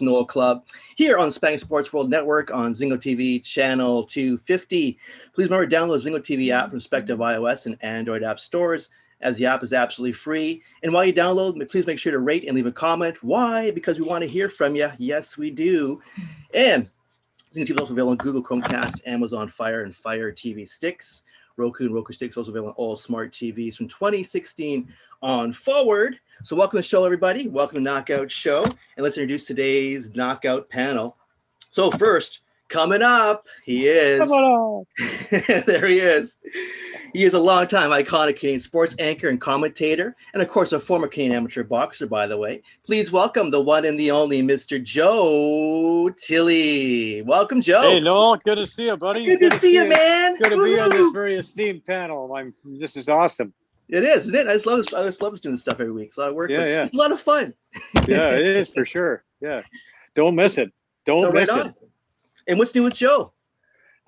Noel Clubb here on Spank Sports World Network on Zingo TV channel 250. Please remember to download the Zingo TV app from respective iOS and Android app stores, as the app is absolutely free. And while you download, please make sure to rate and leave a comment. Why? Because we want to hear from you. Yes, we do. And Zingo TV is also available on Google Chromecast, Amazon Fire, and Fire TV sticks. Roku and Roku sticks also available on all smart TVs from 2016 on forward. So welcome to the show, everybody. Welcome to Knockout Show. And let's introduce today's Knockout panel. So first, coming up, he is. There he is. He is a longtime iconic Canadian sports anchor and commentator, and of course, a former Canadian amateur boxer, by the way. Please welcome the one and the only Mr. Joe Tilley. Welcome, Joe. Hey, Noel. Good to see you, buddy. Good to see you, man. Good to be on this very esteemed panel. This is awesome. It is, isn't it? I just love doing this stuff every week. So I work. Yeah. It's a lot of fun. Yeah, it is for sure. Yeah, don't miss it. Don't miss it. And what's new with Joe?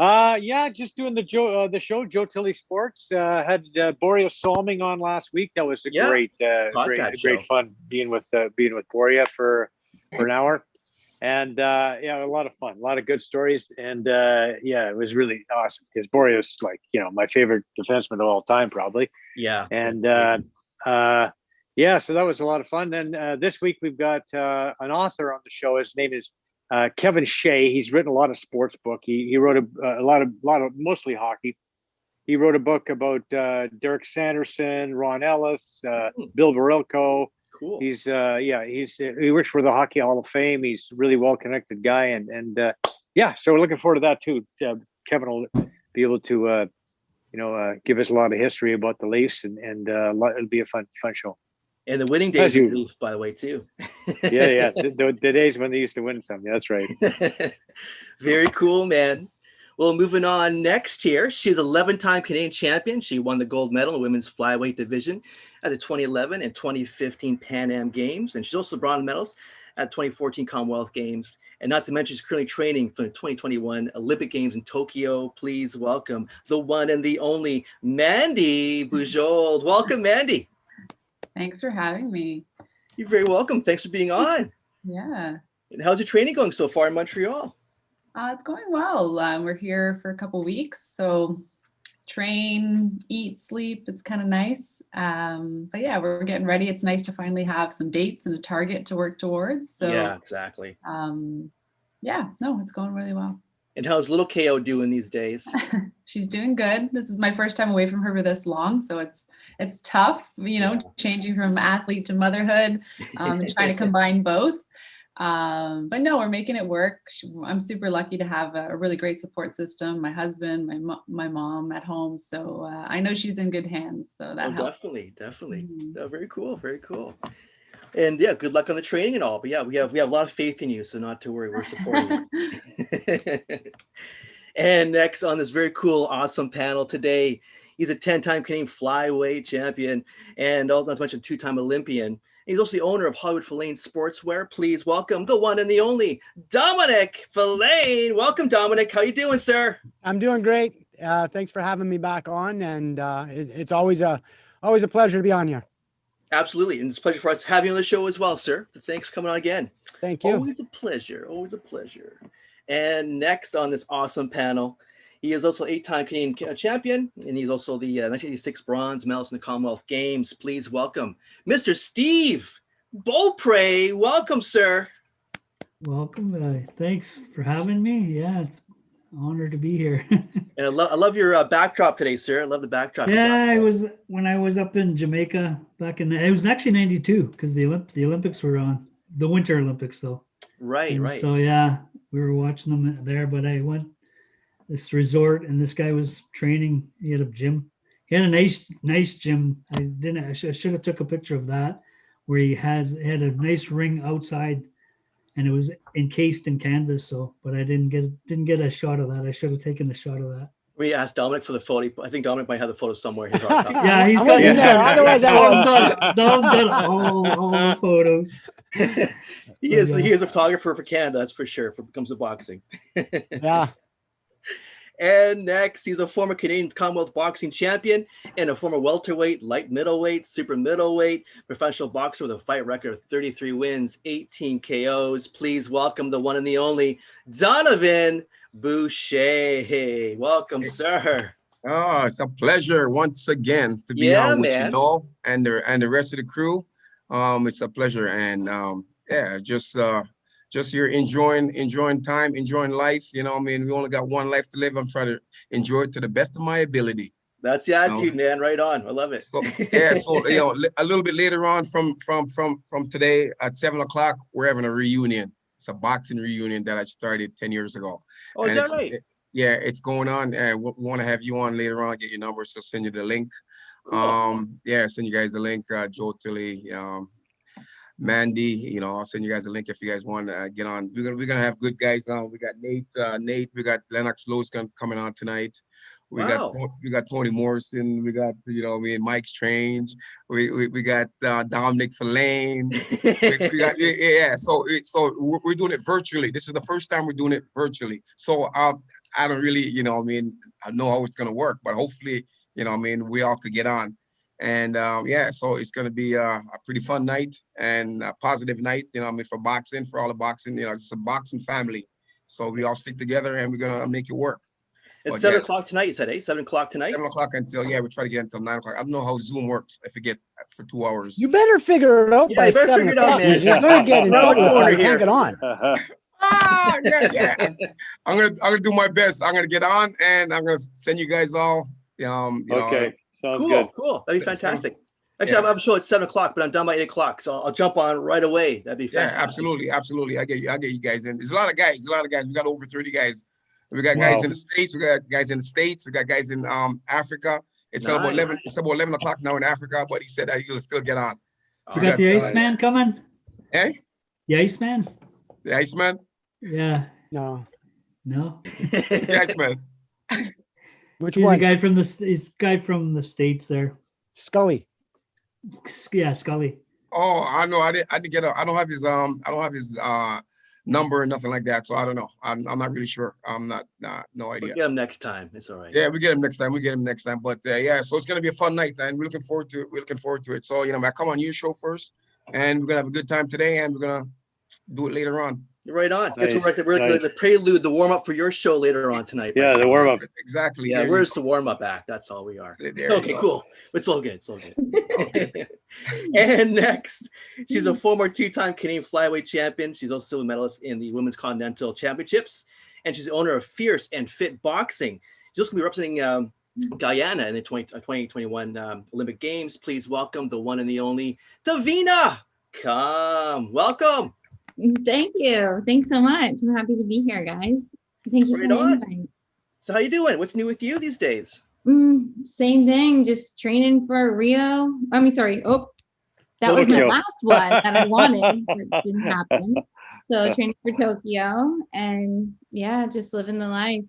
Just doing the show, Joe Tilley Sports. Had Boria Solming on last week. That was a great fun being with Boria for an hour, and a lot of fun, a lot of good stories, and it was really awesome because Boria is my favorite defenseman of all time, probably. Yeah, and so that was a lot of fun. And this week we've got an author on the show. His name is Kevin Shea. He's written a lot of sports book. He wrote a lot of mostly hockey. He wrote a book about Derek Sanderson, Ron Ellis, Bill Barilko. Cool. He works for the Hockey Hall of Fame. He's a really well connected guy, and so we're looking forward to that too. Kevin will be able to give us a lot of history about the Leafs, and it'll be a fun show. And the winning days of the Leafs, by the way, too. Yeah. The days when they used to win some. Yeah, that's right. Very cool, man. Well, moving on next here. She's 11-time Canadian champion. She won the gold medal in the women's flyweight division at the 2011 and 2015 Pan Am Games. And she's also bronze medals at 2014 Commonwealth Games. And not to mention, she's currently training for the 2021 Olympic Games in Tokyo. Please welcome the one and the only Mandy Bujold. Welcome, Mandy. Thanks for having me. You're very welcome. Thanks for being on. Yeah. And how's your training going so far in Montreal? It's going well. We're here for a couple weeks, so train, eat, sleep. It's kind of nice. But yeah, we're getting ready. It's nice to finally have some dates and a target to work towards. So yeah, exactly. It's going really well. And how's little KO doing these days? She's doing good. This is my first time away from her for this long, so it's tough, changing from athlete to motherhood, and trying to combine both. But no, we're making it work. I'm super lucky to have a really great support system. My husband, my mom at home. So I know she's in good hands. So that helps. Definitely. Mm-hmm. Oh, very cool. Very cool. And yeah, good luck on the training and all. But yeah, we have a lot of faith in you, so not to worry. We're supporting you. And next on this very cool, awesome panel today, he's a 10-time Canadian flyweight champion and also not to mention 2-time Olympian. He's also the owner of Hollywood Filane Sportswear. Please welcome the one and the only Domenic Filane. Welcome, Domenic. How you doing, sir? I'm doing great. Thanks for having me back on, and it's always a pleasure to be on here. Absolutely, and it's a pleasure for us to have you on the show as well, sir. Thanks for coming on again. Thank you. Always a pleasure. Always a pleasure. And next on this awesome panel, he is also 8-time Canadian champion, and he's also the 1986 bronze medalist in the Commonwealth Games. Please welcome Mr. Steve Beaupre. Welcome, sir. Welcome. Thanks for having me. Yeah, it's an honor to be here. And I love your backdrop today, sir. I love the backdrop. Yeah, it was when I was up in Jamaica back in. It was actually '92 because the Olympics were on, the Winter Olympics though. Right. So yeah, we were watching them there. But I went this resort, and this guy was training. He had a gym. He had a nice gym. I should have took a picture of that, where he had a nice ring outside, and it was encased in canvas. So, but I didn't get a shot of that. I should have taken a shot of that. We asked Domenic for the photo. I think Domenic might have the photo somewhere. Yeah, he's got it. Otherwise, Dom's got all the photos. He is a photographer for Canada, that's for sure. When it comes to boxing. Yeah. And next, he's a former Canadian Commonwealth boxing champion and a former welterweight, light middleweight, super middleweight, professional boxer with a fight record of 33 wins, 18 KOs. Please welcome the one and the only Donovan Boucher. Welcome, sir. Oh, it's a pleasure once again to be on with you, Noel, and the rest of the crew. It's a pleasure, and just here enjoying time, enjoying life. You know, I mean, we only got one life to live. I'm trying to enjoy it to the best of my ability. That's the attitude, man. Right on. I love it. So yeah, so you know, a little bit later on from today at 7 o'clock, we're having a reunion. It's a boxing reunion that I started 10 years ago. Oh, is that right? Yeah, it's going on. We want to have you on later on. Get your number, so send you the link. Cool. Yeah, send you guys the link. Joe, Tilley, Mandy, you know, I'll send you guys a link if you guys want to get on. We're gonna have good guys on. We got Nate. We got Lennox Lewis coming on tonight. We got Tony Morrison. We got, you know, Mike Strange. We got Domenic Filane. we got So we're doing it virtually. This is the first time we're doing it virtually. So I don't really, you know, I know how it's gonna work, but hopefully, you know, we all could get on. And yeah, so it's going to be a pretty fun night and a positive night, you know, for boxing, for all the boxing, you know, it's a boxing family. So we all stick together and we're going to make it work. It's 7 o'clock tonight, you said, eh? 7 o'clock tonight? 7 o'clock until, yeah, we try to get until 9 o'clock. I don't know how Zoom works if you get for 2 hours. You better figure it out by 7 o'clock. You're going to get in trouble if you can't get on. Yeah. I'm gonna do my best. I'm gonna get on and I'm gonna send you guys all, you know. Sounds good. Cool. That'd be fantastic. Actually, I'm sure it's 7 o'clock, but I'm done by 8 o'clock, so I'll jump on right away. That'd be fantastic. Yeah, absolutely. I get you guys in. There's a lot of guys. We got over 30 guys. We got guys in the States. We got guys in the States. We got guys in Africa. It's about 11. It's about 11 o'clock now in Africa, but he said he'll still get on. You got the Iceman coming? Eh? The Iceman? The Iceman? Yeah. No. The Iceman. Which he's one? He's a guy from the States there. Scully. Yeah, Scully. Oh, I know. I didn't get. I don't have his number or nothing like that. So I don't know. I'm not really sure. I'm no idea. We'll get him next time. It's all right. Yeah, we get him next time. But yeah, so it's gonna be a fun night, and we're looking forward to it. So you know, I come on your show first, and we're gonna have a good time today, and we're gonna do it later on. Right on. Nice. Guess we're like the prelude, the warm up for your show later on tonight. Yeah, the warm up. Exactly. Yeah, where's the warm up act? That's all we are. Okay, cool. It's all good. And next, she's a former 2-time Canadian flyweight champion. She's also a silver medalist in the Women's Continental Championships, and she's the owner of Fierce and Fit Boxing. She's also going to be representing Guyana in the 2021 Olympic Games. Please welcome the one and the only Davina. Welcome. Thank you. Thanks so much. I'm happy to be here, guys. Thank you for the invite. So how you doing? What's new with you these days? Same thing. Just training for Rio. Sorry. Oh, that was my last one that I wanted, but didn't happen. So training for Tokyo, and yeah, just living the life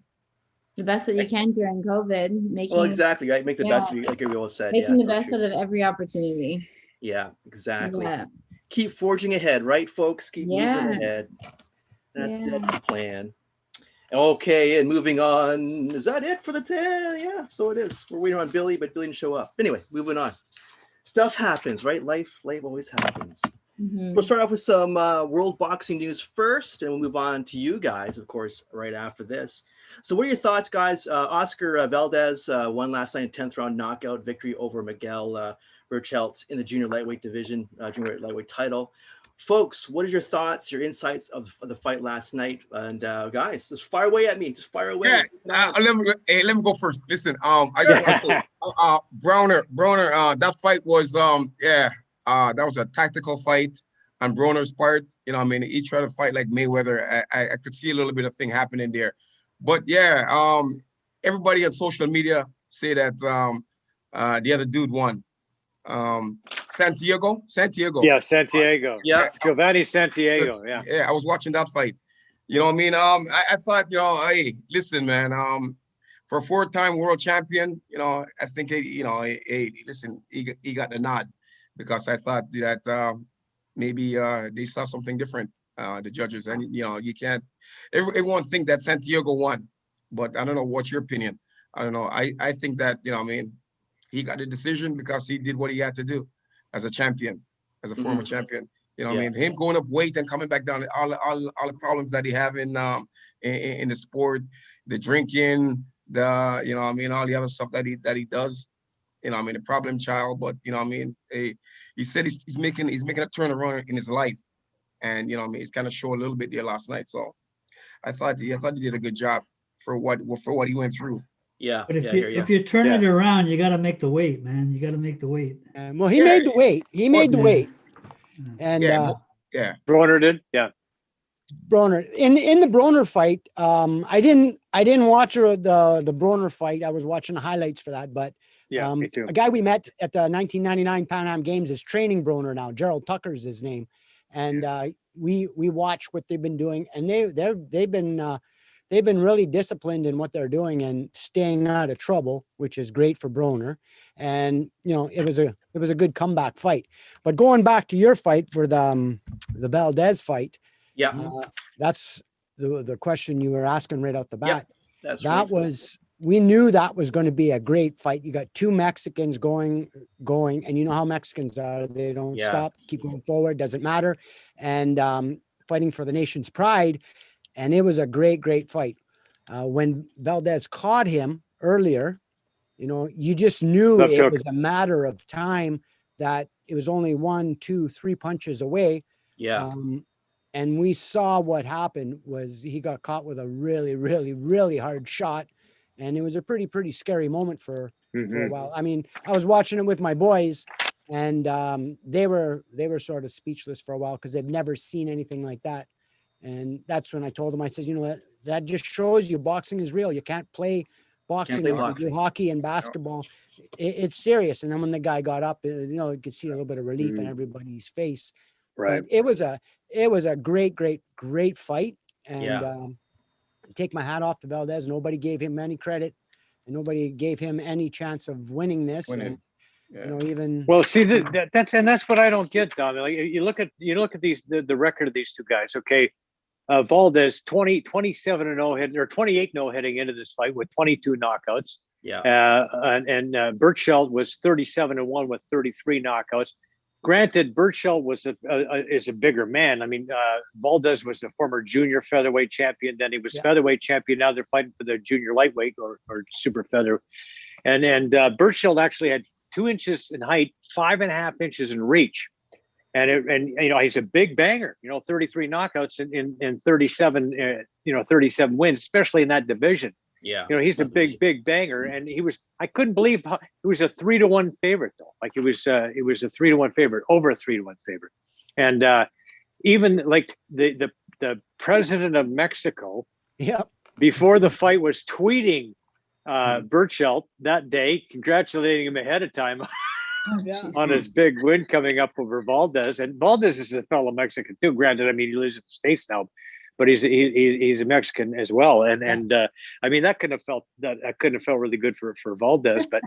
the best that you can during COVID. Well, exactly. Right. Make the best of it, like we all said. Making the best out of every opportunity. Yeah, exactly. Yeah. Keep forging ahead, right, folks? Keep moving ahead. That's the plan. Okay, and moving on. Is that it for the day? Yeah, so it is. We're waiting on Billy, but Billy didn't show up. Anyway, moving on. Stuff happens, right? Life always happens. We'll start off with some world boxing news first, and we'll move on to you guys, of course, right after this. So what are your thoughts, guys? Oscar Valdez won last night in 10th round knockout victory over Miguel Berchelt in the junior lightweight division, junior lightweight title. Folks, what are your thoughts, your insights of the fight last night? And guys, just fire away at me. Just fire away. Yeah, let me go first. Listen, I just want to say, Browner, that fight was that was a tactical fight on Browner's part. You know, he tried to fight like Mayweather. I could see a little bit of thing happening there. But yeah, everybody on social media say that the other dude won. Santiago. Yeah, Santiago. Yeah, Giovanni Santiago. Yeah. I was watching that fight. You know what I mean? I thought, hey, listen, man. For a 4-time world champion, I think, listen, he got the nod because I thought that maybe they saw something different, the judges, and you can't. Everyone think that Santiago won. but I don't know. What's your opinion? I don't know. I think that, you know, I mean, he got the decision because he did what he had to do as a champion, as a former champion. You know, I mean, him going up weight and coming back down, all the problems that he have in the sport, the drinking, the, you know, I mean, all the other stuff that he does. You know, I mean, a problem child, but, you know, I mean, he said he's making a turnaround in his life, and, you know, I mean, he's kind of showed a little bit there last night. So I thought he did a good job for what he went through. Yeah. But if you turn it around, you got to make the weight, man. You got to make the weight. Well, he made the weight. He made the weight. And Broner did. Yeah. Broner in the Broner fight. I didn't watch the Broner fight. I was watching the highlights for that, but me too. A guy we met at the 1999 Pan Am Games is training Broner now. Gerald Tucker's his name, and we watch what they've been doing, and they've been really disciplined in what they're doing and staying out of trouble, which is great for Broner. And, you know, it was a good comeback fight. But going back to your fight for the Valdez fight, that's the question you were asking right out the bat. We knew that was going to be a great fight. You got two Mexicans going, and you know how Mexicans are. They don't stop, keep going forward, doesn't matter. And fighting for the nation's pride. And it was a great fight. When Valdez caught him earlier, you know, you just knew it was a matter of time, that it was only 1, 2, 3 punches away. Yeah. And we saw what happened was he got caught with a really hard shot. And it was a pretty scary moment for a while. I mean, I was watching it with my boys, and they were sort of speechless for a while because they've never seen anything like that. And that's when I told them, I said, you know, that just shows you boxing is real. You can't play boxing like you do hockey and basketball. It's serious. And then when the guy got up, you know, you could see a little bit of relief in everybody's face. Right. But it was a great fight. And take my hat off to Valdez. Nobody gave him any credit, and nobody gave him any chance of winning this. And, you know, even see that's what I don't get, Dom. Like, you look at these the record of these two guys. Okay, Valdez 27-0 or 28-0 heading into this fight with 22 knockouts. Yeah. And Bujold was 37-1 with 33 knockouts. Granted, Bujold is a bigger man. I mean, Valdez was a former junior featherweight champion. Then he was featherweight champion. Now they're fighting for the junior lightweight or super feather. And Bujold actually had 2 inches in height, 5.5 inches in reach. And you know, he's a big banger, you know, 33 knockouts in 37, 37 wins, especially in that division. Yeah. You know, he's a big banger. And I couldn't believe he was a 3-1 favorite though. Like it was a 3-1 favorite, over a 3-1 favorite. And even like the president of Mexico, before the fight was tweeting Bujold that day, congratulating him ahead of time on his big win coming up over Valdez. And Valdez is a fellow Mexican too. Granted, I mean, he lives in the States now, but he's a Mexican as well. And I mean, that couldn't have felt really good for Valdez. But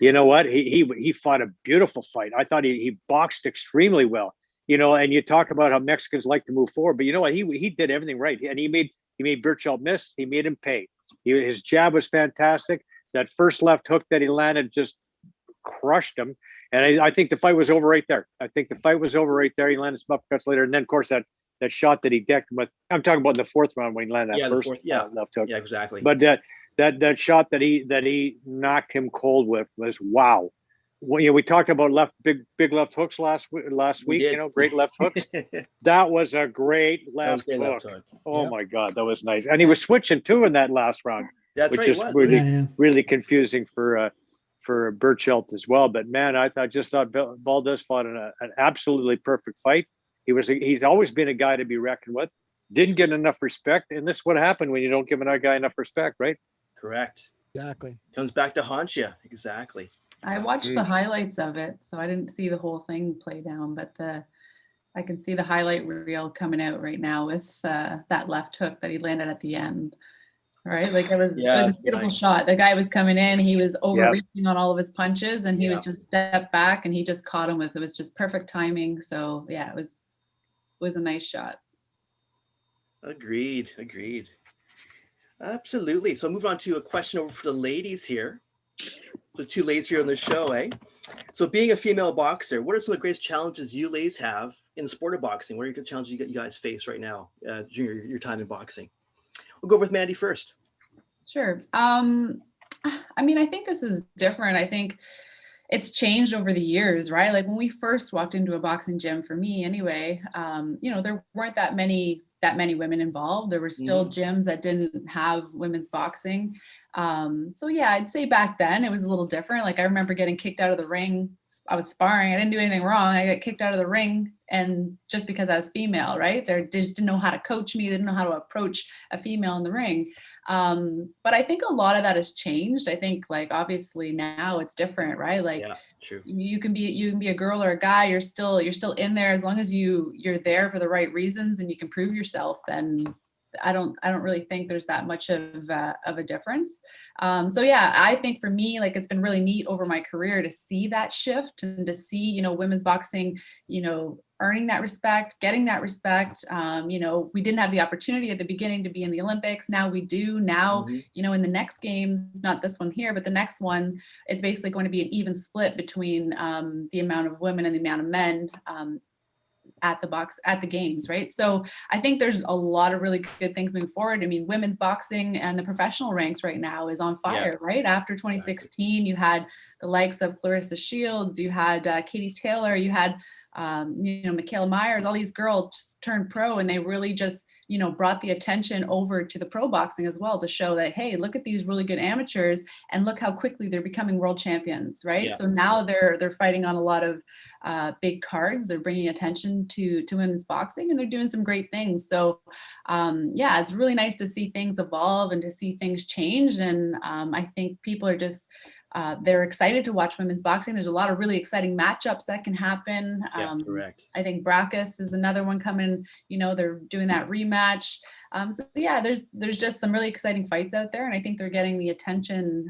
you know what? He fought a beautiful fight. I thought he boxed extremely well. You know, and you talk about how Mexicans like to move forward, but you know what? He did everything right, and he made Bujold miss. He made him pay. His jab was fantastic. That first left hook that he landed just crushed him. And I think the fight was over right there. He landed some uppercuts later. And then, of course, that shot that he decked him with, I'm talking about in the 4th round when he landed that first left hook. Yeah, exactly. But that shot that he knocked him cold with was wow. Well, you know, we talked about big left hooks last week. You know, great left hooks. That was a great left hook. Oh my God, that was nice. And he was switching too in that last round, which is really confusing for Bujold as well. But man, I thought Valdez fought an absolutely perfect fight. He's always been a guy to be reckoned with. Didn't get enough respect, and this is what happened when you don't give another guy enough respect, right? Correct. Exactly. Comes back to haunt you. Exactly. I watched the highlights of it, so I didn't see the whole thing play down, but I can see the highlight reel coming out right now with that left hook that he landed at the end. Right, like it was a beautiful shot. The guy was coming in, he was overreaching on all of his punches, and he was just stepped back, and he just caught him with, it was just perfect timing. So yeah, it was a nice shot. Agreed. Absolutely. So move on to a question over for the ladies here. The two ladies here on the show, eh? So being a female boxer, what are some of the greatest challenges you ladies have in the sport of boxing? What are your challenges you guys face right now during your time in boxing? We'll go with Mandy first. Sure. I mean, I think this is different. I think it's changed over the years, right? Like when we first walked into a boxing gym, for me anyway, there weren't that many women involved. There were still gyms that didn't have women's boxing. So yeah, I'd say back then it was a little different. Like I remember getting kicked out of the ring. I was sparring. I didn't do anything wrong. I got kicked out of the ring, and just because I was female, right? They just didn't know how to coach me. They didn't know how to approach a female in the ring. But I think a lot of that has changed. I think like obviously now it's different, right? Like yeah, true. You can be a girl or a guy. You're still in there as long as you're there for the right reasons and you can prove yourself. Then I don't really think there's that much of a difference. So yeah, I think for me, like it's been really neat over my career to see that shift and to see, women's boxing, earning that respect, getting that respect. We didn't have the opportunity at the beginning to be in the Olympics. Now we do. Now, in the next games, not this one here, but the next one, it's basically going to be an even split between the amount of women and the amount of men at the games, right? So I think there's a lot of really good things moving forward. I mean, women's boxing and the professional ranks right now is on fire, right? After 2016, you had the likes of Clarissa Shields, you had Katie Taylor, you had Michaela Myers, all these girls turned pro, and they really just brought the attention over to the pro boxing as well to show that, hey, look at these really good amateurs and look how quickly they're becoming world champions, right? So now they're fighting on a lot of big cards. They're bringing attention to women's boxing, and they're doing some great things. So it's really nice to see things evolve and to see things change. And I think people are just they're excited to watch women's boxing. There's a lot of really exciting matchups that can happen. Correct. I think Brackus is another one coming. They're doing that rematch. So yeah, there's just some really exciting fights out there, and I think they're getting the attention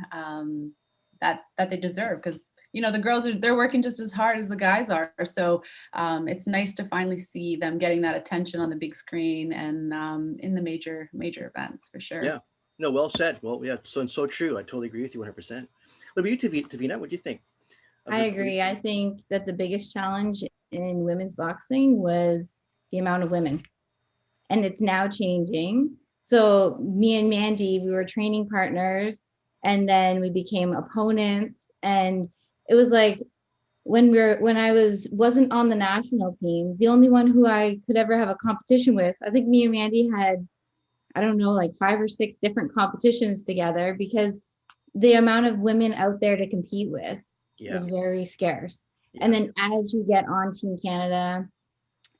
that they deserve, because the girls they're working just as hard as the guys are. So it's nice to finally see them getting that attention on the big screen and in the major events for sure. Yeah. No, well said. Well, yeah, so true. I totally agree with you 100%. What about you, Tavina? What do you think? I agree. I think that the biggest challenge in women's boxing was the amount of women, and it's now changing. So me and Mandy, we were training partners, and then we became opponents. And it was like when I wasn't on the national team, the only one who I could ever have a competition with, I think me and Mandy had, I don't know, like 5 or 6 different competitions together, because the amount of women out there to compete with was very scarce. And then as you get on Team Canada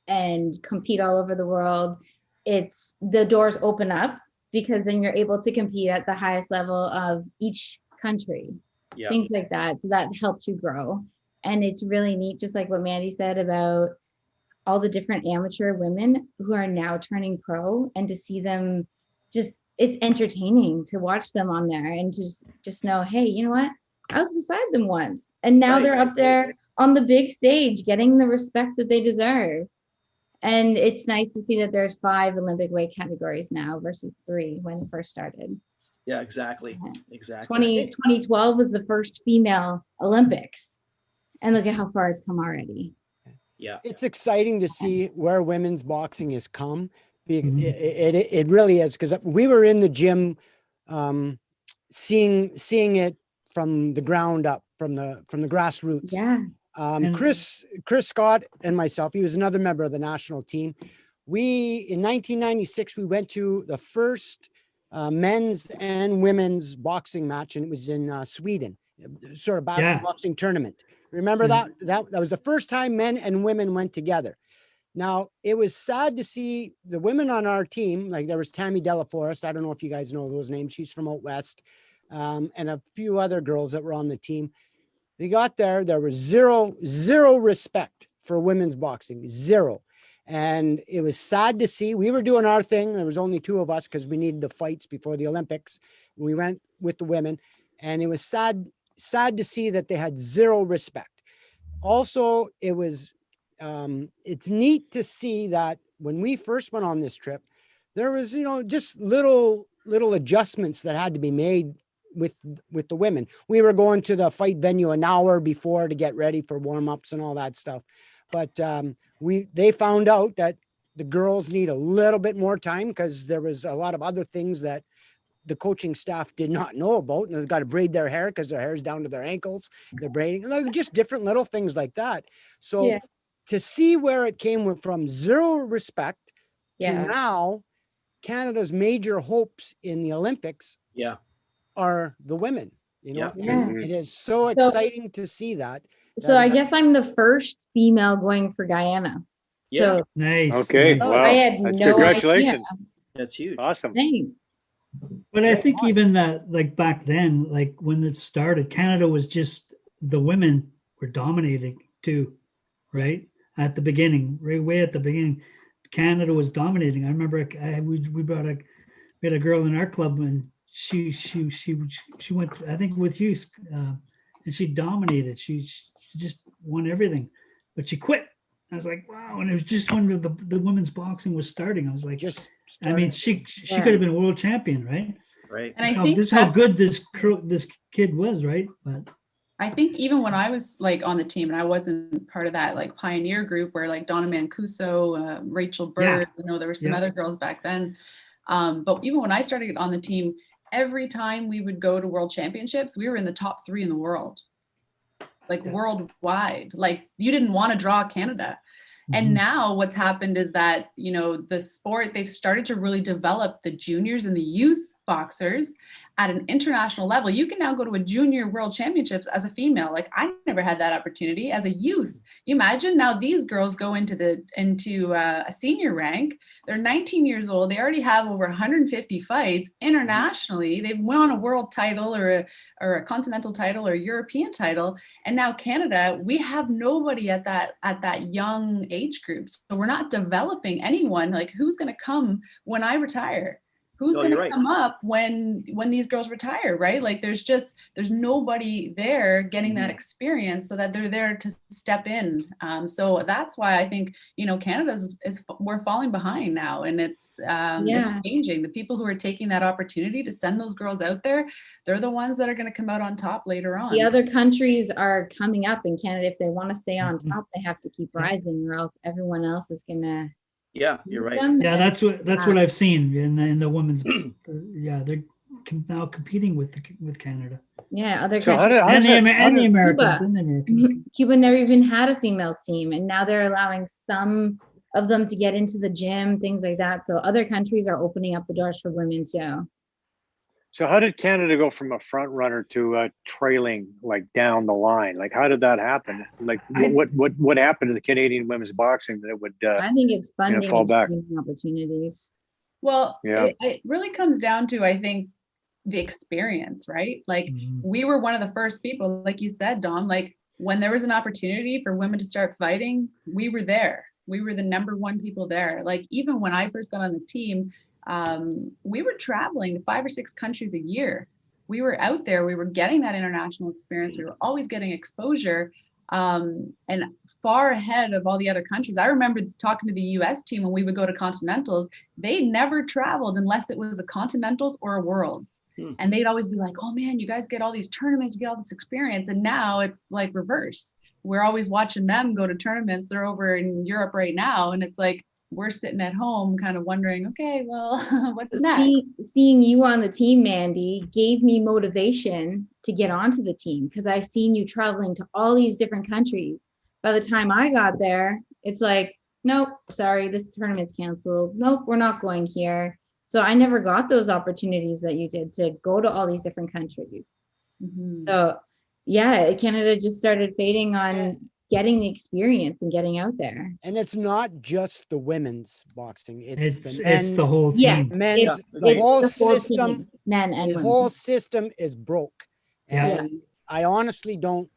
and compete all over the world, the doors open up, because then you're able to compete at the highest level of each country, things like that. So that helps you grow. And it's really neat, just like what Mandy said about all the different amateur women who are now turning pro, and to see them it's entertaining to watch them on there, and to just know, hey, you know what? I was beside them once, and now they're up there on the big stage getting the respect that they deserve. And it's nice to see that there's 5 Olympic weight categories now versus 3 when it first started. Yeah, exactly. 2012 was the first female Olympics, and look at how far it's come already. Yeah, it's exciting to see where women's boxing has come. It really is, because we were in the gym seeing it from the ground up, from the grassroots. Chris Scott and myself, he was another member of the national team. In 1996 we went to the first men's and women's boxing match, and it was in Sweden, sort of boxing tournament. Remember that was the first time men and women went together. Now, it was sad to see the women on our team, like there was Tammy Delaforest. I don't know if you guys know those names. She's from out west, and a few other girls that were on the team. They got there. There was zero respect for women's boxing, zero. And it was sad to see. We were doing our thing. There was only 2 of us because we needed the fights before the Olympics. We went with the women, and it was sad to see that they had zero respect. Also, it was it's neat to see that when we first went on this trip, there was, just little little adjustments that had to be made with the women. We were going to the fight venue an hour before to get ready for warm-ups and all that stuff. But they found out that the girls need a little bit more time because there was a lot of other things that the coaching staff did not know about. And they've got to braid their hair because their hair's down to their ankles. They're braiding, like, just different little things like that. So to see where it came from zero respect to now Canada's major hopes in the Olympics are the women. You know, it is so exciting to see that. So I guess I'm the first female going for Guyana. So nice. Okay. Wow. I had Congratulations. idea. That's huge. Awesome. Thanks. But I think even that, like back then, like when it started, Canada was just, the women were dominating too, right? At the beginning, right way at the beginning, Canada was dominating. I remember we had a girl in our club, and she went, I think, with you, and she dominated. She just won everything, but she quit. I was like, wow. And it was just when the women's boxing was starting. I was like, I mean, she could have been world champion, right? Right. And I think this is how good this kid was, right? But I think even when I was like on the team and I wasn't part of that like pioneer group where like Donna Mancuso, Rachel Bird, you know, there were some other girls back then. But even when I started on the team, every time we would go to world championships, we were in the top 3 in the world, like worldwide. Like you didn't want to draw Canada. And now what's happened is that, you know, the sport, they've started to really develop the juniors and the youth boxers at an international level. You can now go to a junior world championships as a female. Like I never had that opportunity as a youth. You imagine now these girls go into a senior rank. They're 19 years old. They already have over 150 fights internationally. They've won a world title or a continental title or a European title. And now Canada, we have nobody at that young age group. So we're not developing anyone. Like who's going to come when I retire? Who's going to come up when these girls retire, right? Like there's nobody there getting that experience so that they're there to step in. So that's why I think, you know, we're falling behind now, and it's changing. The people who are taking that opportunity to send those girls out there, they're the ones that are going to come out on top later on. The other countries are coming up in Canada. If they want to stay on top, they have to keep rising, or else everyone else is going to. Yeah, you're right. Yeah, that's what I've seen in the women's. They're now competing with Canada. Yeah, other countries and the Americans. Cuba never even had a female team, and now they're allowing some of them to get into the gym, things like that. So other countries are opening up the doors for women too. So how did Canada go from a front runner to trailing like down the line? Like how did that happen? Like what happened to the Canadian women's boxing that it would I think it's funding fall back opportunities. Well, it really comes down to, I think, the experience, right? Like we were one of the first people, like you said, Dom, like when there was an opportunity for women to start fighting, we were there. We were the #1 people there. Like even when I first got on the team, we were traveling to 5 or 6 countries a year. We were out there, we were getting that international experience. We were always getting exposure, and far ahead of all the other countries. I remember talking to the US team when we would go to continentals, they never traveled unless it was a continentals or a worlds. And they'd always be like, oh man, you guys get all these tournaments, you get all this experience. And now it's like reverse. We're always watching them go to tournaments. They're over in Europe right now. And it's like, we're sitting at home kind of wondering, okay, well, what's next? Seeing you on the team, Mandy, gave me motivation to get onto the team because I seen you traveling to all these different countries. By the time I got there, it's like, nope, sorry, this tournament's canceled. Nope, we're not going here. So I never got those opportunities that you did to go to all these different countries. So yeah, Canada just started fading on getting the experience and getting out there. And it's not just the women's boxing. It's the whole team. Yeah, men's, the whole system, team, men and women. The whole system is broke. And I honestly don't,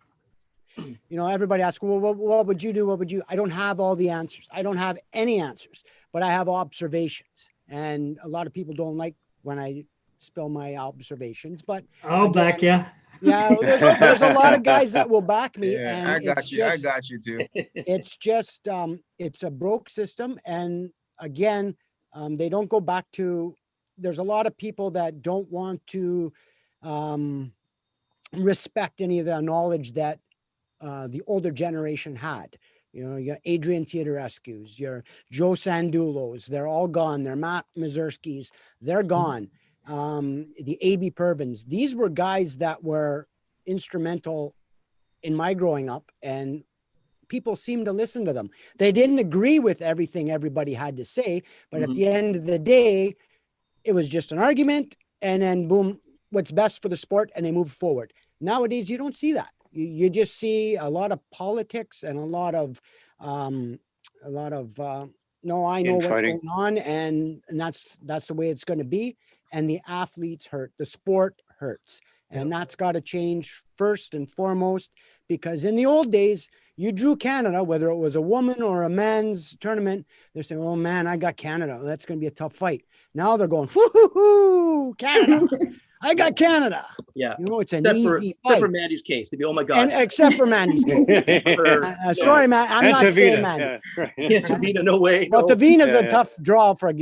you know, everybody asks, well, what would you do? What would you? I don't have all the answers. I don't have any answers, but I have observations. And a lot of people don't like when I spill my observations, but I'll back you. Yeah, there's a lot of guys that will back me. Yeah, and I got you too. It's just, it's a broke system. And again, they don't go back to there's a lot of people that don't want to respect any of the knowledge that the older generation had. You know, you got Adrian Teodorescu's, your Joe Sandulos, they're all gone. They're Matt Mazurski's, they're gone. The A.B. Pervins, these were guys that were instrumental in my growing up, and people seemed to listen to them. They didn't agree with everything everybody had to say, but at the end of the day, it was just an argument, and then boom, what's best for the sport, and they move forward. Nowadays, you don't see that. You just see a lot of politics and a lot of no, I know what's going on, and that's the way it's going to be. And the athletes hurt, the sport hurts, and that's got to change first and foremost. Because in the old days, you drew Canada, whether it was a woman or a man's tournament. They're saying, "Oh man, I got Canada. That's going to be a tough fight." Now they're going, "Whoo, Canada! I got Canada." Yeah, you know, it's an except easy for, fight. Except for Mandy's case, they'd be, "Oh my God!" And except for Mandy's case. Sorry, man, I'm and not Tavina, saying Mandy. Yeah, Tavina, no way. Well, no. Tavina's a tough draw for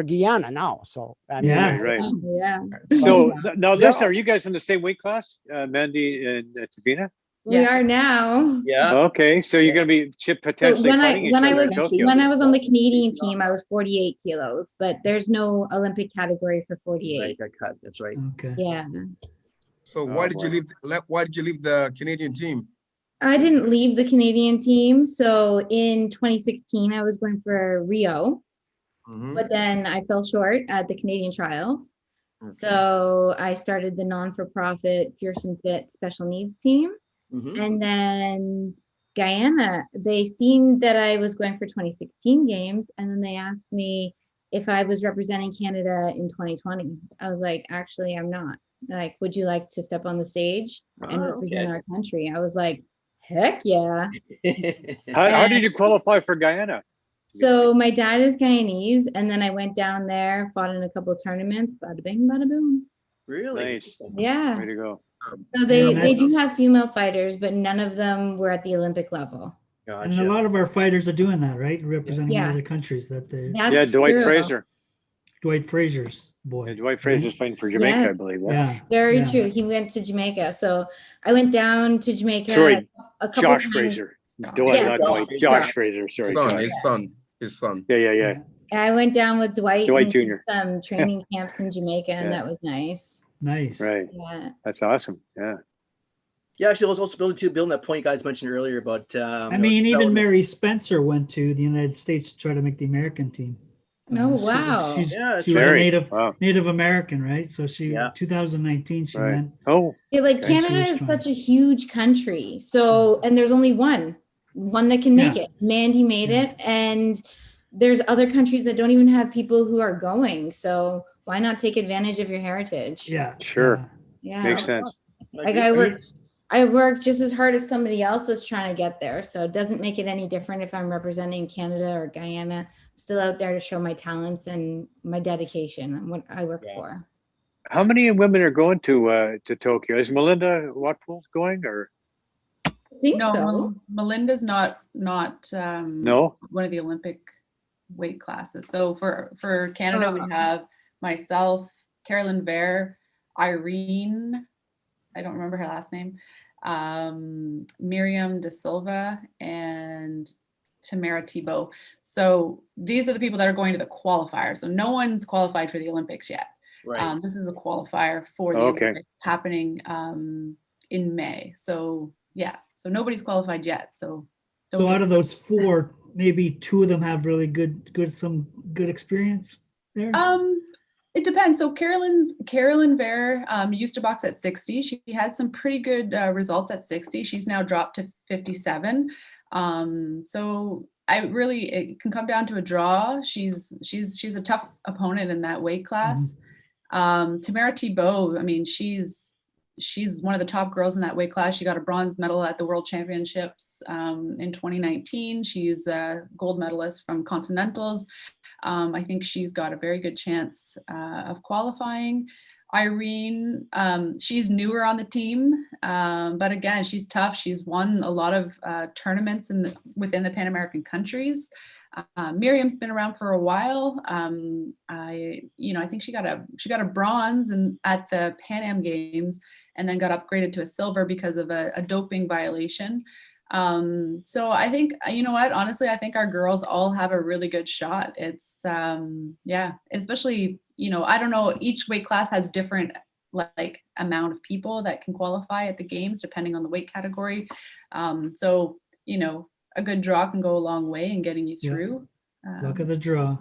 Guyana now. So I mean, right. Yeah. So now, listen, are you guys in the same weight class, Mandy and Tavina? We are now. Yeah. Okay, so you're going to be potentially fighting each other in Tokyo. When I was on the Canadian team, I was 48 kilos, but there's no Olympic category for 48. Right, got cut. That's right. Okay. Yeah. So why did you leave? Why did you leave the Canadian team? I didn't leave the Canadian team. So in 2016, I was going for Rio, but then I fell short at the Canadian trials. Okay. So I started the non-for-profit Fierce and Fit special needs team. And then Guyana, they seen that I was going for 2016 games, and then they asked me if I was representing Canada in 2020. I was like, actually, I'm not. Like, would you like to step on the stage and represent our country? I was like, heck yeah. How did you qualify for Guyana? So my dad is Guyanese, and then I went down there, fought in a couple of tournaments, bada bing, bada boom. Really? Nice. Yeah. Way to go. So they do have female fighters, but none of them were at the Olympic level. Gotcha. And a lot of our fighters are doing that, right? Representing other countries that they. That's Dwight true. Fraser. Dwight Fraser's boy. Yeah, Dwight Fraser's fighting for Jamaica, I believe. Yeah. Very true. He went to Jamaica. So I went down to Jamaica. Sorry, a couple Josh times. Fraser. Dwight, not Dwight. Josh Fraser. Sorry. His son. Yeah. I went down with Dwight Jr. some training camps in Jamaica, and that was nice. Nice. Right. Yeah. That's awesome. Yeah. Yeah, actually, I was also building that point you guys mentioned earlier about. I mean, even Mary Spencer went to the United States to try to make the American team. Oh, wow. She was a Native American, right? So 2019, she went. Oh. Yeah, like Canada is such a huge country. So, and there's only one that can make it. Mandy made it, and there's other countries that don't even have people who are going. So why not take advantage of your heritage? Yeah, sure. Yeah, makes sense. Like I work just as hard as somebody else is trying to get there. So it doesn't make it any different if I'm representing Canada or Guyana. I'm still out there to show my talents and my dedication and what I work for. How many women are going to Tokyo? Is Melinda Watford going, or? I think so. Melinda's not no one of the Olympic weight classes. So for Canada, we have myself, Carolyn Vare, Irene, I don't remember her last name, Miriam De Silva, and Tamara Thibault. So these are the people that are going to the qualifier. So no one's qualified for the Olympics yet. Right. This is a qualifier for the Olympics happening in May. So so nobody's qualified yet. So out of those four, maybe two of them have really good experience there. It depends. So Carolyn Vare used to box at 60. She had some pretty good results at 60. She's now dropped to 57. So it can come down to a draw. She's a tough opponent in that weight class. Tamara Thibault, I mean, she's one of the top girls in that weight class. She got a bronze medal at the World Championships in 2019. She's a gold medalist from Continentals. I think she's got a very good chance of qualifying. Irene, she's newer on the team, but again, she's tough. She's won a lot of tournaments within the Pan American countries. Miriam's been around for a while. I think she got a bronze at the Pan Am Games, and then got upgraded to a silver because of a doping violation. So I think, you know what, honestly, I think our girls all have a really good shot. It's, especially, I don't know, each weight class has different like amount of people that can qualify at the games, depending on the weight category. So, a good draw can go a long way in getting you through. Luck of the draw.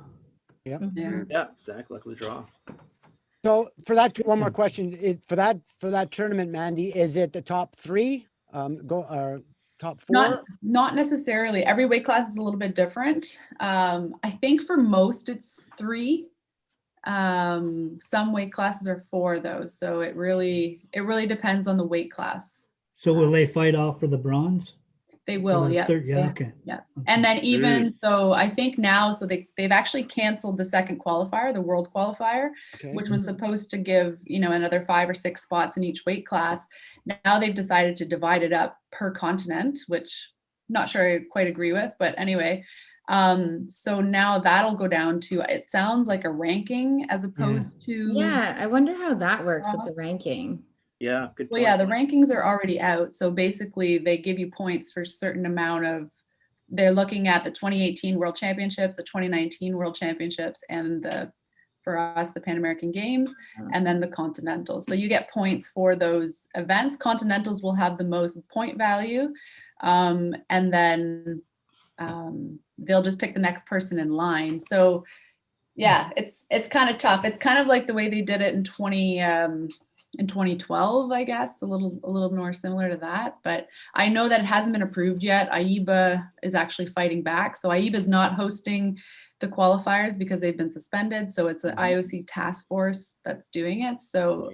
Yeah. Yeah, exactly. Luck of the draw. So for that, one more question. For that tournament, Mandy, is it the top 3? Top 4? Not necessarily. Every weight class is a little bit different. I think for most it's 3. Some weight classes are 4 though. So it really depends on the weight class. So will they fight off for the bronze? They will, yeah. Okay. Yeah. And then even so I think now, so they've actually canceled the second qualifier, the world qualifier, which was supposed to give, another 5 or 6 spots in each weight class. Now they've decided to divide it up per continent, which I'm not sure I quite agree with, but anyway. So now that'll go down to, it sounds like a ranking as opposed to. Yeah, I wonder how that works with the ranking. Yeah, good point. Well, yeah, the rankings are already out. So basically they give you points for a certain amount of, they're looking at the 2018 World Championships, the 2019 World Championships, and for us, the Pan American Games, and then the Continentals. So you get points for those events. Continentals will have the most point value. And then they'll just pick the next person in line. So yeah, it's kind of tough. It's kind of like the way they did it in 2012, I guess, a little more similar to that. But I know that it hasn't been approved yet. AIBA is actually fighting back. So AIBA is not hosting the qualifiers because they've been suspended. So it's an IOC task force that's doing it. So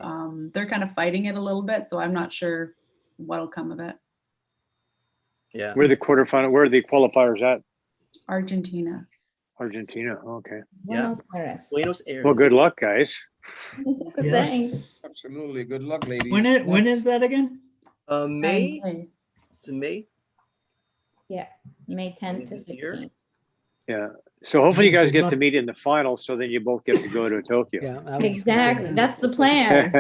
they're kind of fighting it a little bit. So I'm not sure what'll come of it. Yeah. Where are the qualifiers at? Argentina. Okay. Buenos Aires. Well, good luck, guys. Thanks. Absolutely. Good luck, ladies. When is that again? May. It's in May. Yeah, May 10th to 16th. Yeah. So hopefully you guys get to meet in the final, so then you both get to go to Tokyo. Yeah, exactly. That's the plan.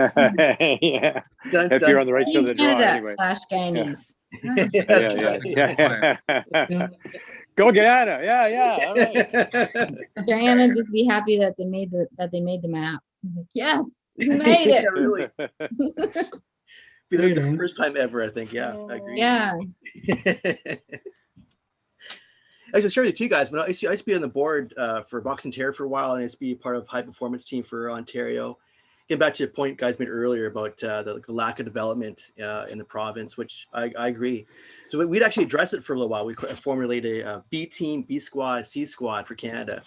Yeah. If you're on the right side of the draw, anyway. /Guyanese. Yeah. Go Guyana. Yeah. All right. Guyana just be happy that they made the map. Like, yes, you made it. Really. Be the first time ever, I think. Yeah, I agree. Yeah. I was sharing with you guys, but I used to be on the board for Boxing H.E.R for a while, and I used to be part of high performance team for Ontario. Getting back to the point guys made earlier about the lack of development in the province, which I agree. So we'd actually address it for a little while. We formulated a B team, B squad, C squad for Canada.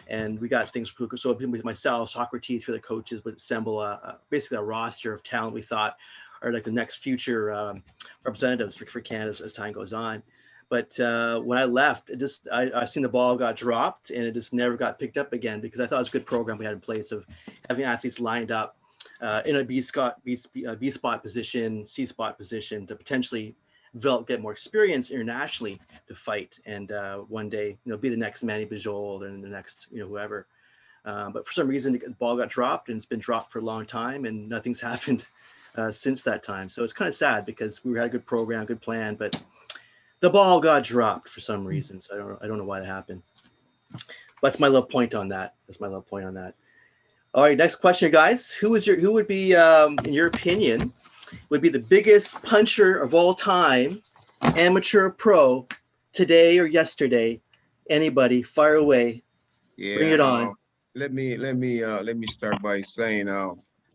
And we got things, so with myself, Socrates for the coaches, would assemble basically a roster of talent we thought are like the next future representatives for Canada as time goes on. But when I left, I seen the ball got dropped and it just never got picked up again, because I thought it was a good program we had in place of having athletes lined up in a B spot position, C spot position to potentially get more experience internationally to fight and one day, be the next Mandy Bujold and the next, whoever. But for some reason, the ball got dropped, and it's been dropped for a long time, and nothing's happened since that time. So it's kind of sad, because we had a good program, good plan, but the ball got dropped for some reason. So I don't know why it happened. That's my little point on that. All right, next question, guys. Who would be, in your opinion, would be the biggest puncher of all time, amateur, pro, today or yesterday? Anybody, fire away. Yeah, bring it on. Let me start by saying,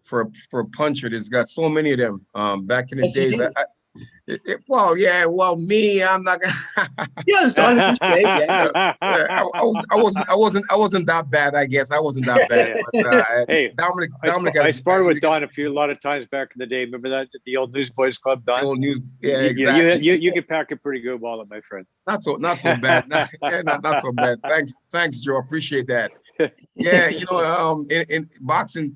for a puncher, there's got so many of them. Back in the days, Well, me, I'm not gonna. Yeah, it's Donovan Boucher. Yeah. I wasn't that bad. I guess I wasn't that bad. But, hey, Dominic. I sparred with Don a lot of times back in the day. Remember that at the old Newsboys Club, Don? The old news, yeah, exactly. You can pack a pretty good wallet, my friend. Not so bad. Not so bad. Thanks, Joe. Appreciate that. Yeah, in boxing,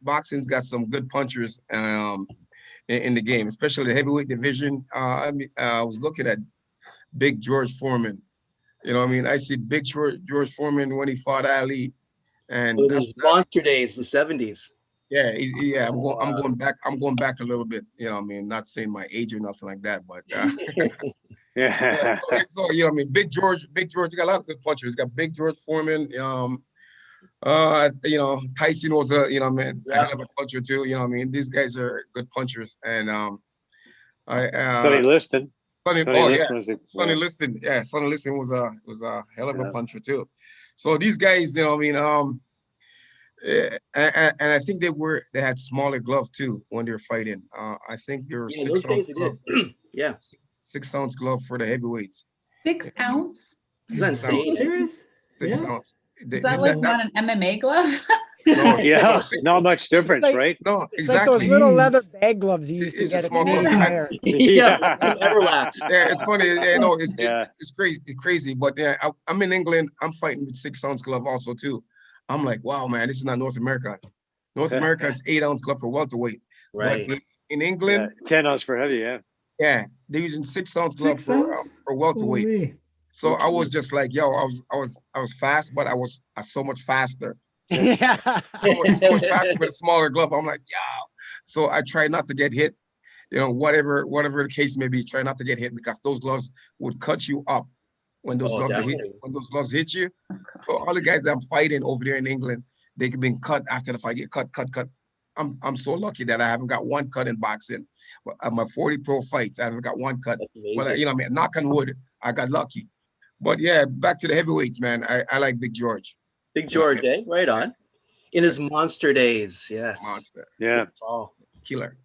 boxing's got some good punchers. In the game, especially the heavyweight division. I was looking at Big George Foreman. I see Big George Foreman when he fought Ali, and those monster days, the 70s. Yeah, I'm going back. I'm going back a little bit. Not saying my age or nothing like that, but yeah. So Big George. You got a lot of good punchers. You got Big George Foreman. Tyson was a hell of a puncher too. These guys are good punchers, and Sonny Liston. Sonny Liston. Yeah, Sonny Liston was a hell of a puncher too. So these guys, and I think they had smaller gloves too when they're fighting. I think they were 6 ounce gloves. Yeah, 6 ounce glove for the heavyweights. 6 ounce? Is that insane? Serious? 6 ounce. Is that like not an MMA glove? No, yeah, not much difference, right? No, It's exactly. like those little leather bag gloves you used to It's get a at small the glove. fair. Yeah, Everlast. Yeah, it's funny. It's crazy. It's crazy. But yeah, I'm in England. I'm fighting with 6 ounce glove also too. I'm like, wow, man, this is not North America. North America is 8 ounce glove for welterweight. Right. But in England, 10 ounce for heavy. Yeah. Yeah, they're using 6 ounce glove for welterweight. Holy. So I was just like, yo, I was fast, but I was so much faster. Yeah. So much faster with a smaller glove. I'm like, yo. So I try not to get hit. Whatever the case may be, try not to get hit because those gloves would cut you up when those gloves hit you. So all the guys that I'm fighting over there in England, they've been cut after the fight. Get cut. I'm so lucky that I haven't got one cut in boxing. My 40 pro fights, I haven't got one cut. But knock on wood, I got lucky. But yeah, back to the heavyweights, man. I like Big George. Big George, right on. In his monster days, yes. Monster. Yeah. Oh, killer.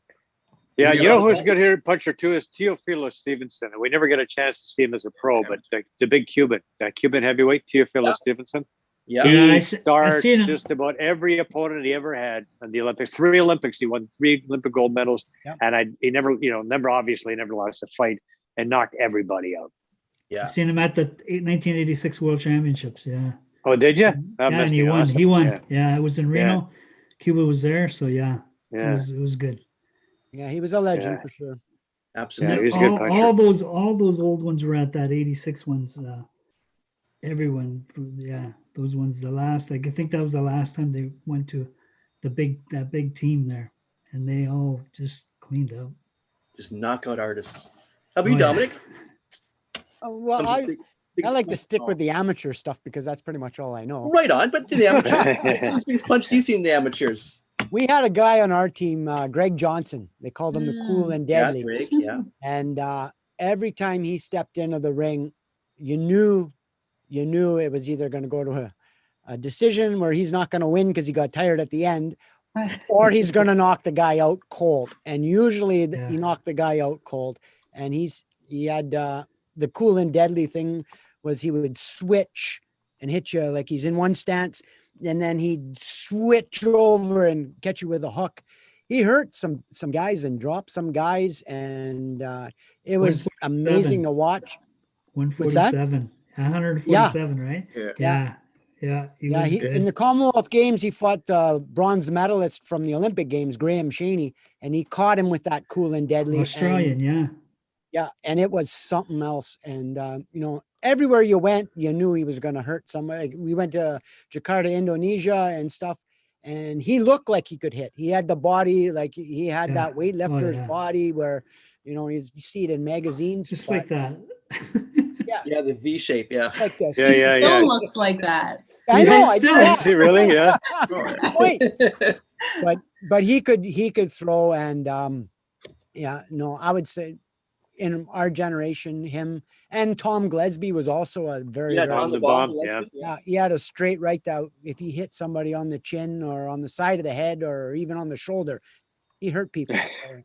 Yeah, you know who's a good hitter puncher too is Teofilo Stevenson. We never get a chance to see him as a pro, but the big Cuban, Cuban heavyweight, Teofilo Stevenson. Yeah, he starts just about every opponent he ever had in the Olympics. 3 Olympics, he won 3 Olympic gold medals, and he never lost a fight and knocked everybody out. Yeah, I've seen him at the 1986 World Championships. Yeah. Oh, did you? And he won. Awesome. He won. Yeah, it was in Reno. Cuba was there, so yeah. It was good. Yeah, he was a legend for sure. Absolutely. Yeah, he was a good puncher. All those old ones were at that 86 ones. Everyone, those ones. The last, I think that was the last time they went to that big team there, and they all just cleaned up. Just knockout artists. How about you, Dominic? Well, I like to stick with the amateur stuff because that's pretty much all I know. Right on, but the amateurs. Punch you seen the amateurs. We had a guy on our team, Greg Johnson. They called him the Cool and Deadly. Yeah, Greg, yeah. And every time he stepped into the ring, you knew it was either going to go to a decision where he's not going to win because he got tired at the end, or he's going to knock the guy out cold. And usually he knocked the guy out cold. And he had the Cool and Deadly thing was he would switch and hit you like he's in one stance, and then he'd switch over and catch you with a hook. He hurt some guys and dropped some guys, and it was amazing to watch. 147. 147, right? Yeah. He in the Commonwealth Games, he fought the bronze medalist from the Olympic Games, Graham Shaney, and he caught him with that Cool and Deadly. Australian, Yeah, and it was something else. And, everywhere you went, you knew he was going to hurt somebody. We went to Jakarta, Indonesia and stuff, and he looked like he could hit. He had the body, like he had that weightlifter's body where, you see it in magazines. Just like that. Yeah, the V shape, Just like this. He still looks like that. I know. Is he really? Yeah. Wait. But he could throw, and I would say in our generation, him and Tom Glesby was also a very on the bomb. He had a straight right that if he hit somebody on the chin or on the side of the head or even on the shoulder, he hurt people. So,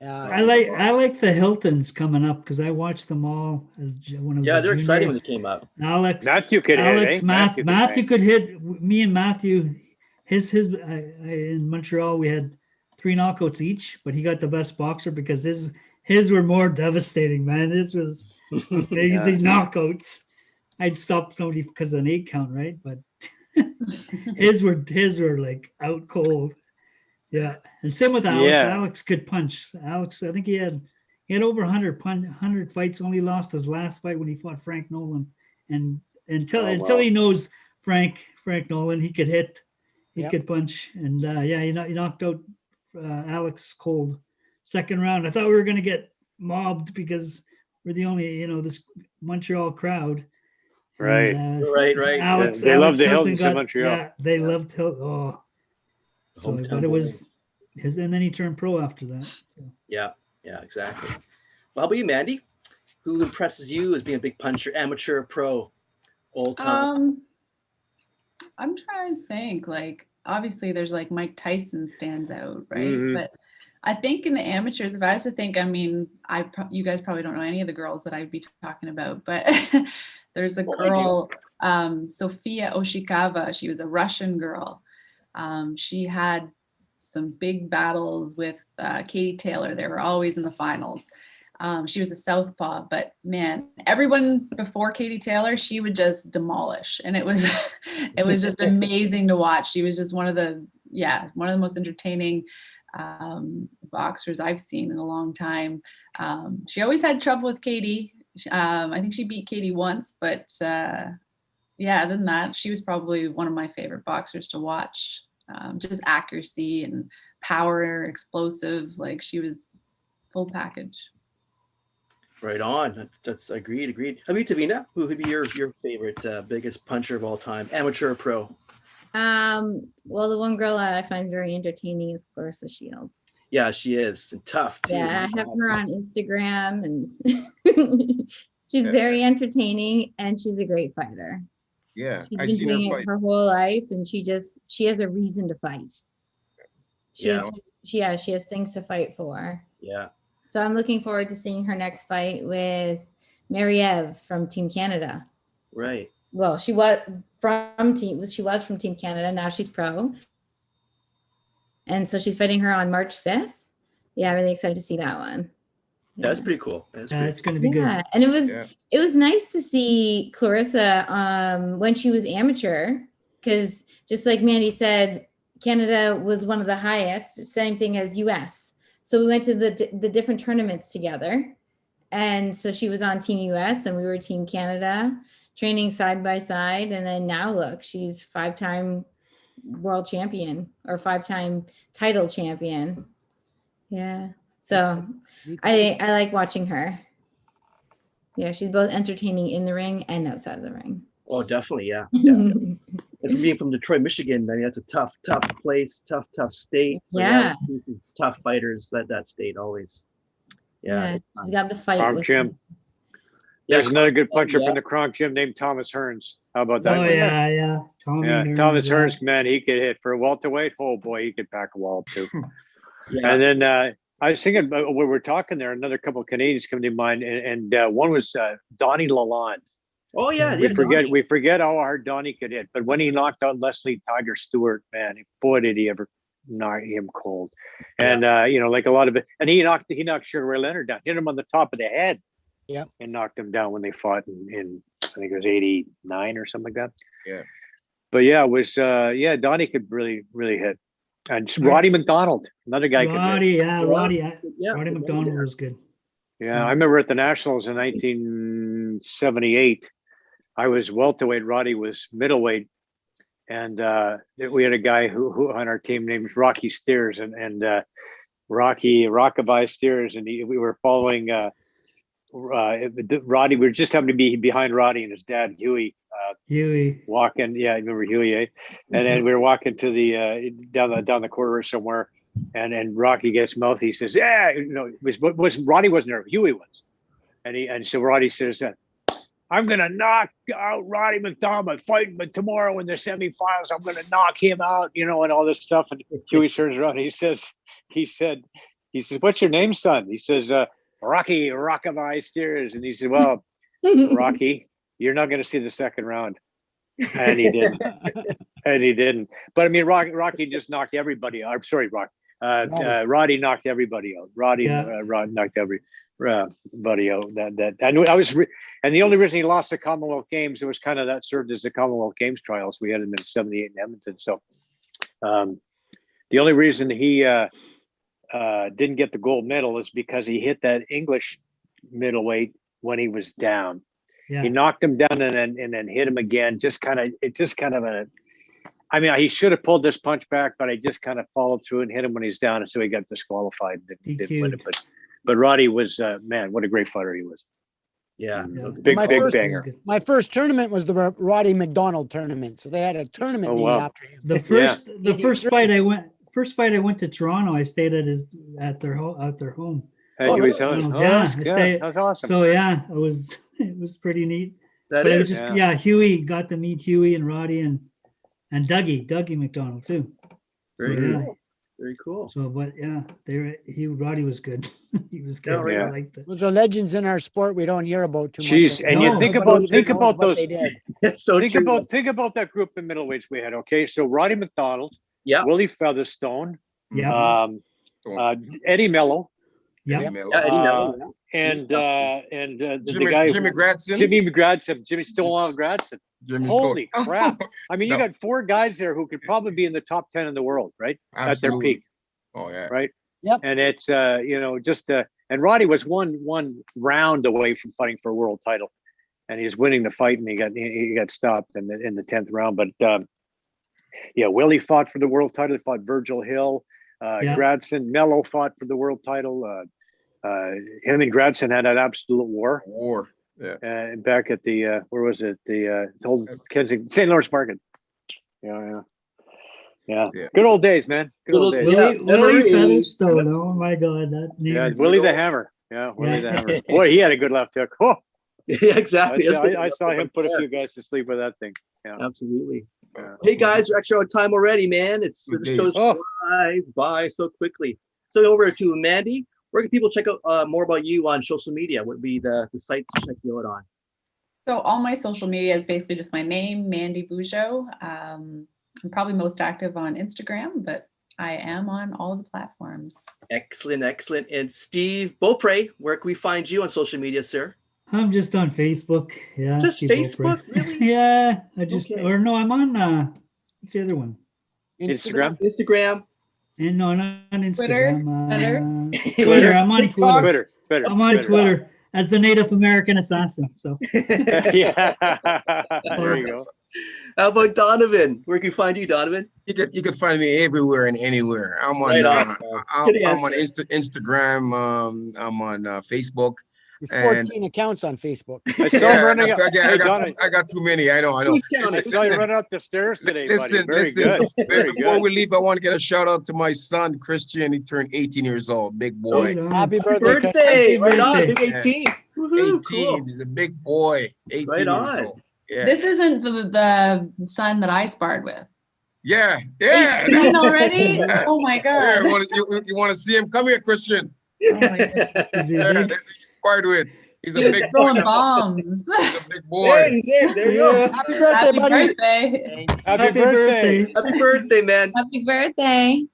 I like the Hiltons coming up because I watched them all as when I was they're exciting when they came up. Matthew could hit. Matthew could hit. Me and Matthew, in Montreal we had 3 knockouts each, but he got the best boxer because his were more devastating, man. His was amazing knockouts. I'd stop somebody because of an 8 count, right? But his were like out cold. Yeah, and same with Alex. Yeah. Alex could punch. Alex, I think he had over 100 fights. Only lost his last fight when he fought Frank Nolan, and until he knows Frank Nolan, he could hit, he could punch, and he knocked out Alex cold. Second round, I thought we were gonna get mobbed because we're the only this Montreal crowd. Right, and, right. Alex, they love the Hilton Hiltons in Montreal. Yeah, they loved Hilton. Oh. So, but it was his, and then he turned pro after that. So. Yeah, exactly. Well, how about you, Mandy? Who impresses you as being a big puncher, amateur, pro, old time? I'm trying to think. Like, obviously, there's like Mike Tyson stands out, right? Mm-hmm. But I think in the amateurs, if I was to think, I mean, you guys probably don't know any of the girls that I'd be talking about, but there's a girl, Sofia Oshikawa. She was a Russian girl. She had some big battles with Katie Taylor. They were always in the finals. She was a southpaw, but man, everyone before Katie Taylor, she would just demolish, and it was just amazing to watch. She was just one of the most entertaining boxers I've seen in a long time. She always had trouble with Katie. I think she beat Katie once, but other than that, she was probably one of my favorite boxers to watch. Just accuracy and power, explosive, like she was full package. Right on. That's agreed. How about you, Tavina? Who would be your favorite biggest puncher of all time, amateur or pro? Well, the one girl I find very entertaining is Clarissa Shields. Yeah, she is tough too. Yeah, I have her on Instagram, and she's very entertaining, and she's a great fighter. Yeah, she's been doing it her whole life, and she has a reason to fight. She has things to fight for. Yeah. So I'm looking forward to seeing her next fight with Mary-Eve from Team Canada. Right. Well, she was from Team Canada. Now she's pro. And so she's fighting her on March 5th. Yeah, I'm really excited to see that one. Yeah, that's pretty cool. It's going to be good. And it was nice to see Clarissa when she was amateur, because just like Mandy said, Canada was one of the highest, same thing as US. So we went to the different tournaments together. And so she was on Team US and we were Team Canada, training side by side. And then now look, she's 5-time world champion or 5-time title champion. Yeah. So I like watching her. Yeah, she's both entertaining in the ring and outside of the ring. Oh, definitely, yeah. And being from Detroit, Michigan, I mean, that's a tough place, tough state. So yeah. Tough fighters, that state always. Yeah. She's got the fight. Kronk Gym. There's another good puncher from the Kronk Gym named Thomas Hearns. How about that? Oh, yeah. Thomas Hearns, man, he could hit for a welterweight. Oh, boy, he could pack a wall, too. And then I was thinking, when we're talking there, another couple of Canadians come to mind, and one was Donnie Lalonde. Oh yeah, we forget how hard Donnie could hit, but when he knocked out Leslie Tiger Stewart, man, boy did he ever knock him cold. And like a lot of it, and he knocked Sugar Ray Leonard down, hit him on the top of the head, and knocked him down when they fought in I think it was 89 or something like that. Yeah, but it was Donnie could really hit. And Roddy McDonald, another guy. Roddy McDonald was good. Yeah, I remember at the Nationals in 1978. I was welterweight, Roddy was middleweight, and we had a guy who on our team named Rocky Steers, and Rockabye Steers, and we were following Roddy. We just happened to be behind Roddy and his dad Huey. Walking, I remember Huey, eh? And then we were walking to the down the corridor somewhere, and Rocky gets mouthy. He says, "Yeah, Roddy wasn't there. Huey was," and so Roddy says that. I'm going to knock out Roddy McDonald, fighting but tomorrow in the semifinals. I'm going to knock him out, and all this stuff. And Huey turns around and he said, he says, "What's your name, son?" He says, "Rocky Rockabye Steers." And he said, "Well, Rocky, you're not going to see the second round." And he didn't. And he didn't. But I mean, Rocky just knocked everybody out. I'm sorry, Roddy knocked everybody out. Roddy knocked everybody out. And the only reason he lost the Commonwealth Games, it was kind of that served as the Commonwealth Games trials. We had him in '78 in Edmonton. So the only reason he didn't get the gold medal is because he hit that English middleweight when he was down. Yeah. He knocked him down and then hit him again. I mean, he should have pulled this punch back, but I just kind of followed through and hit him when he's down, and so he got disqualified. Didn't win it. But Roddy was man, what a great fighter he was. Yeah. Big banger. My first tournament was the Roddy McDonald tournament, so they had a tournament named after him. The first fight I went to Toronto. I stayed at their home. That's awesome. So it was pretty neat. Huey, got to meet Huey and Roddy and Dougie McDonald too. Very cool. So, but Roddy was good. He was good. Yeah. I liked it. Those are legends in our sport we don't hear about too much. Jeez, and you think about those. So think about that group of middleweights we had. Okay, so Roddy McDonald, Willie Featherstone, Eddie Mello. Eddie Mello. And Jimmy the guy Gradson. Jimmy Stonewall Gradson. Holy crap. I mean, you got 4 guys there who could probably be in the top 10 in the world, right? Absolutely. At their peak. Oh, yeah. Right? Yep. And it's, and Roddy was one round away from fighting for a world title. And he was winning the fight, and he got stopped in the 10th round. But, Willie fought for the world title. He fought Virgil Hill. Gradson, Mello fought for the world title. Him and Gradson had an absolute war. Yeah. Back at the where was it? The old Kensington, St. Lawrence Market. Yeah. Good old days, man. Good old days. Willie Featherstone. Oh my God, that name. Willie the Hammer. Yeah, Willie the Hammer. Boy, he had a good left hook. Oh. Yeah, exactly. I saw him put a few guys to sleep with that thing. Yeah, absolutely. Hey guys, we're extra on time already, man. It goes by so quickly. So over to Mandy. Where can people check out more about you on social media? What would be the site to check you out on? So all my social media is basically just my name, Mandy Bujold. I'm probably most active on Instagram, but I am on all of the platforms. Excellent. And Steve Beaupre, where can we find you on social media, sir? I'm just on Facebook. Yeah. Just Steve Facebook, Beaupre. Really? Yeah. I'm on what's the other one? Instagram. And no, not on Instagram. Twitter. I'm on Twitter. Twitter. I'm on Twitter as the Native American assassin. So yeah, there you go. How about Donovan? Where can you find you, Donovan? You could find me everywhere and anywhere. I'm on Instagram. I'm on Facebook. 14 accounts on Facebook. I saw him running up. I got too many. I know. I saw you running up the stairs today, listen, buddy. Before we leave, I want to get a shout out to my son, Christian. He turned 18 years old. Big boy. Happy birthday. Right on. Big 18. 18. Cool. He's a big boy. 18 right on. years old. Yeah. This isn't the son that I sparred with. Yeah. 18 already? Oh my God. You want to see him? Come here, Christian. Oh my God. With. He's a big throwing boy. bombs. He's a big boy. Yeah, there you go. Happy birthday, buddy. Happy birthday. Happy birthday, man. Happy birthday.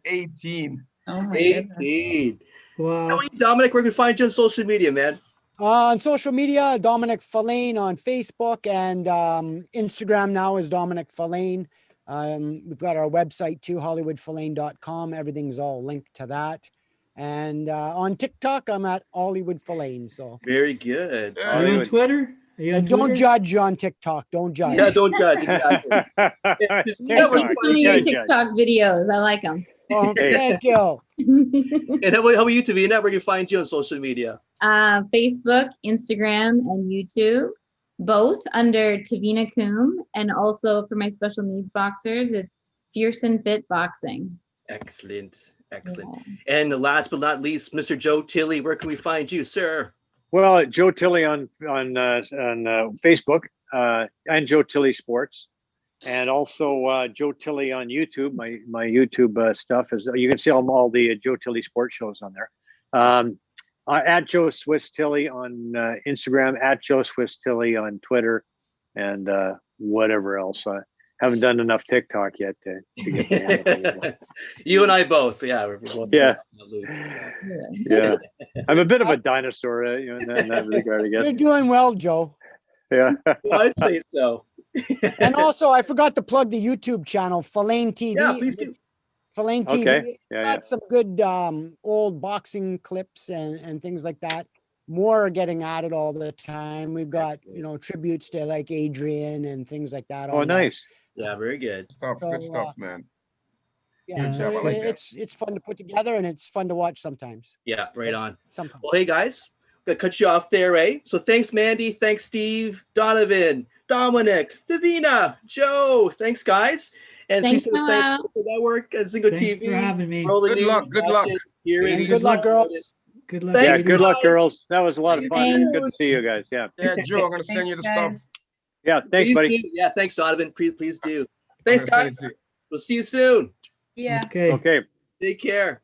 18. Oh my 18. Wow. How are you, Domenic? Where can we find you on social media, man? On social media, Domenic Filane on Facebook, and Instagram now is Domenic Filane. We've got our website too, hollywoodfilane.com. Everything's all linked to that. And on TikTok, I'm at Hollywood Filane. So very good. Are you on Twitter? Don't judge on TikTok. Don't judge. Yeah, don't judge. Exactly. I see some of your TikTok videos. I like them. Oh, thank you. And how about you, Tavina? Where can you find you on social media? Facebook, Instagram, and YouTube, both under Tavina Coombe. And also for my special needs boxers, it's Fierce and Fit Boxing. Excellent. Yeah. And last but not least, Mr. Joe Tilley, where can we find you, sir? Well, Joe Tilley on Facebook and Joe Tilley Sports. and also Joe Tilley on YouTube. My YouTube stuff is, you can see all the Joe Tilley sports shows on there. At Joe Swiss Tilley on Instagram, at Joe Swiss Tilley on Twitter, and whatever else. I haven't done enough TikTok yet to get the handle. You and I both. Yeah. We're both yeah. I'm a bit of a dinosaur, in that regard, I guess. You're doing well, Joe. Yeah. Well, I'd say so. And also, I forgot to plug the YouTube channel, Filane TV. Yeah, please do. Filane TV. Okay. It's got some good old boxing clips and things like that. More are getting added all the time. We've got, tributes to like Adrian and things like that. Oh, nice. Yeah, very good. Good stuff, man. Yeah, so it's fun to put together and it's fun to watch sometimes. Yeah, right on. Sometimes. Well, hey guys, I'm gonna cut you off there, eh? So thanks, Mandy. Thanks, Steve, Donovan, Dominic, Davina, Joe. Thanks, guys. And thanks, please thanks for the network at Zingo Thanks TV. for having me. Good luck. Good luck. Good luck, girls. Good luck. Yeah, good luck, girls. That was a lot of fun. Thanks. Good to see you guys. Yeah. Yeah, Joe, I'm gonna send you the stuff. Yeah, thanks, Please buddy. do. Yeah, thanks, Donovan. Please do. Thanks, guys. We'll see you soon. Yeah. Okay. Okay. Take care.